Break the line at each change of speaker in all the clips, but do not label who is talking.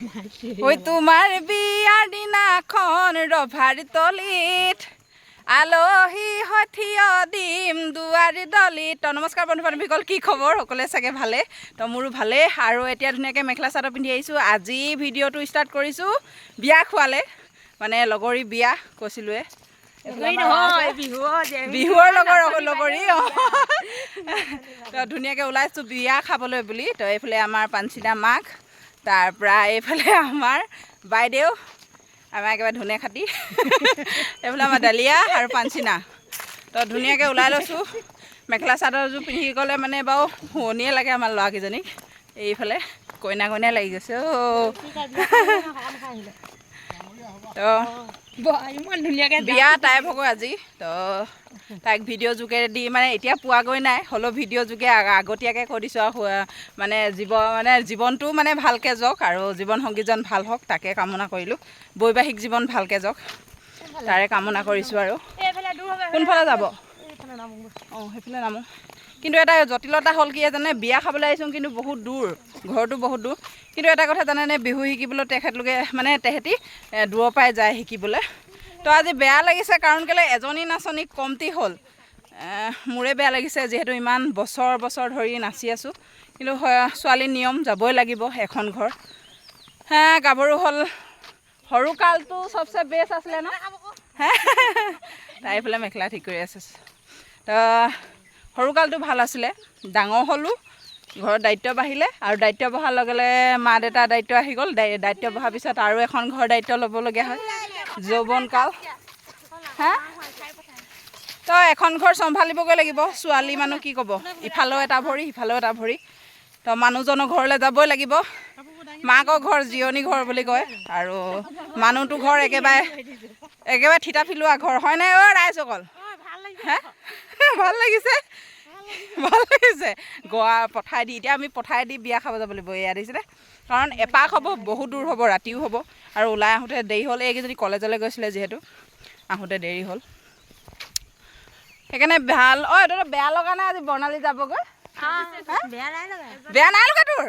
ঐ তোমাৰ বিয়াৰ দিনাখন ৰভাৰ তলিত আলহী সঠিয় দিম দুৱাৰী দলিত। তো নমস্কাৰ বন্ধু বান্ধৱীসকল, কি খবৰ? সকলোৱে চাগে ভালে। তো মোৰো ভালেই। আৰু এতিয়া ধুনীয়াকৈ মেখেলা চাদৰ পিন্ধি আহিছোঁ। আজি ভিডিঅ'টো ষ্টাৰ্ট কৰিছোঁ বিয়া খোৱালে, মানে লগৰী বিয়া কৈছিলোঁৱে, বিহুৰ লগৰী। তো ধুনীয়াকৈ ওলাইছোঁ বিয়া খাবলৈ বুলি। তো এইফালে আমাৰ পাঞ্চিনা মাক, তাৰপৰা এইফালে আমাৰ বাইদেউ, আমাৰ একেবাৰে ধুনীয়া খাতি, এইফালে আমাৰ ডালিয়া আৰু পাঞ্চিনা। তো ধুনীয়াকৈ ওলাই লৈছোঁ। মেখেলা চাদৰযোৰ পিন্ধি গ'লে মানে বাৰু শুৱনিয়ে লাগে আমাৰ ল'ৰাকেইজনীক। এইফালে কইনা কইনা লাগি গৈছে। তো ইমান ধুনীয়াকৈ বিয়া তাই ভাগৰ আজি। তো তাইক ভিডিঅ' যোগেদি মানে এতিয়া পোৱাগৈ নাই, হ'লেও ভিডিঅ' যোগে আগতীয়াকৈ কৈ দিছোঁ আৰু মানে জীৱনটো মানে ভালকৈ যাওক আৰু জীৱন সংগীজন ভাল হওক, তাকে কামনা কৰিলোঁ। বৈবাহিক জীৱন ভালকৈ যাওক, তাৰে কামনা কৰিছোঁ। আৰু কোনফালে যাব? অঁ, সেইফালে নামো। কিন্তু এটা জটিলতা হ'ল কি জানে, বিয়া খাবলৈ আহিছোঁ কিন্তু বহুত দূৰ, ঘৰটো বহুত দূৰ। কিন্তু এটা কথা জানেনে, বিহু শিকিবলৈ তেহেঁতি দূৰৰ পৰাই যায় শিকিবলৈ। তো আজি বেয়া লাগিছে, কাৰণ কেলৈ এজনী নাচনী কমটি হ'ল। মোৰে বেয়া লাগিছে, যিহেতু ইমান বছৰ ধৰি নাচি আছোঁ। কিন্তু ছোৱালীৰ নিয়ম, যাবই লাগিব এখন ঘৰ। গাভৰু হ'ল, সৰুকালটো চবচে বেষ্ট আছিলে ন। তাই এইফালে মেখেলা ঠিক কৰি আছে। তো সৰুকালটো ভাল আছিলে, ডাঙৰ হ'লোঁ, ঘৰৰ দায়িত্ব বাঢ়িলে, আৰু দায়িত্ব বঢ়াৰ লগে লগে মা দেউতাৰ দায়িত্ব আহি গ'ল। দায়িত্ব বঢ়াৰ পিছত আৰু এখন ঘৰ দায়িত্ব ল'বলগীয়া হয়, যৌৱনকাল। তো এখন ঘৰ চম্ভালিবগৈ লাগিব। ছোৱালী মানুহ কি ক'ব, ইফালেও এটা ভৰি সিফালেও এটা ভৰি। তো মানুহজনৰ ঘৰলৈ যাবই লাগিব। মাকৰ ঘৰ জিৰণি ঘৰ বুলি কয়, আৰু মানুহটো ঘৰ একেবাৰে থিতা ফিলোৱা ঘৰ, হয়নে ৰাইজসকল? ভাল লাগিছে, ভাল লাগিছে। পঠাই দি এতিয়া আমি পঠাই দি বিয়া খাব যাব লাগিব। এয়া দিছিলে, কাৰণ এপাক হ'ব, বহুত দূৰ হ'ব, ৰাতিও হ'ব, আৰু ওলাই আহোঁতে দেৰি হ'ল। এইকেইজনী কলেজলৈ গৈছিলে, যিহেতু আহোঁতে দেৰি হ'ল, সেইকাৰণে ভাল। তহঁতৰ বেয়া লগা নাই আজি বৰ্ণালী যাবগৈ? বেয়া নাই লগা তোৰ?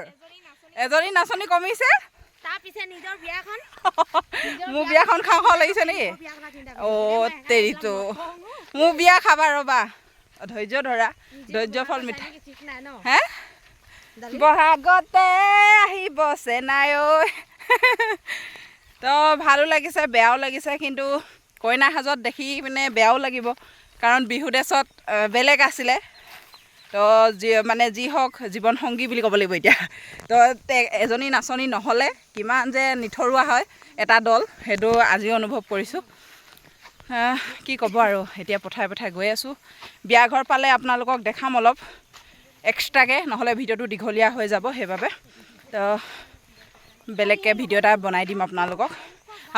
এজনী নাচনী কমিছে, মোৰ বিয়াখন খাওঁ লাগিছে নেকি? অ' তেৰিটো, মোৰ বিয়া খাবা ৰ'বা, ধৈৰ্য ধৰা, ধৈৰ্য ফল মিঠা। বহাগতে আহিব চেনাই ঐ। তো ভালো লাগিছে, বেয়াও লাগিছে, কিন্তু কইনা সাজত দেখি পিনে বেয়াও লাগিব, কাৰণ বিহু ড্ৰেছত বেলেগ আছিলে। তো যি হওক, জীৱন সংগী বুলি ক'ব লাগিব এতিয়া। তো এজনী নাচনী নহ'লে কিমান যে নিথৰুৱা হয় এটা দল, সেইটো আজিও অনুভৱ কৰিছোঁ। কি ক'ব আৰু, এতিয়া পঠাই গৈ আছোঁ। বিয়া ঘৰ পালে আপোনালোকক দেখাম অলপ এক্সট্ৰাকৈ, নহ'লে ভিডিঅ'টো দীঘলীয়া হৈ যাব, সেইবাবে। তো বেলেগকৈ ভিডিঅ' এটা বনাই দিম আপোনালোকক।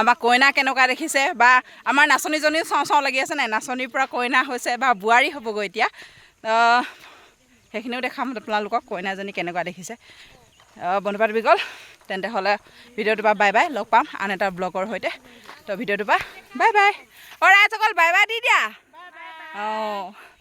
আমাৰ কইনা কেনেকুৱা দেখিছে, বা আমাৰ নাচনীজনীও চাওঁ লাগি আছে নাই, নাচনীৰ পৰা কইনা হৈছে বা বোৱাৰী হ'বগৈ এতিয়া। সেইখিনিও দেখাম আপোনালোকক, কইনাজনী কেনেকুৱা দেখিছে। বন্ধু বান্ধৱীসকল, তেন্তে হ'লে ভিডিঅ'টোৰ পৰা বাই বাই, লগ পাম আন এটা ব্লগৰ সৈতে। তো ভিডিঅ'টোৰ পৰা bye bye. ৰাইজসকল bye by the দিয়া। অঁ।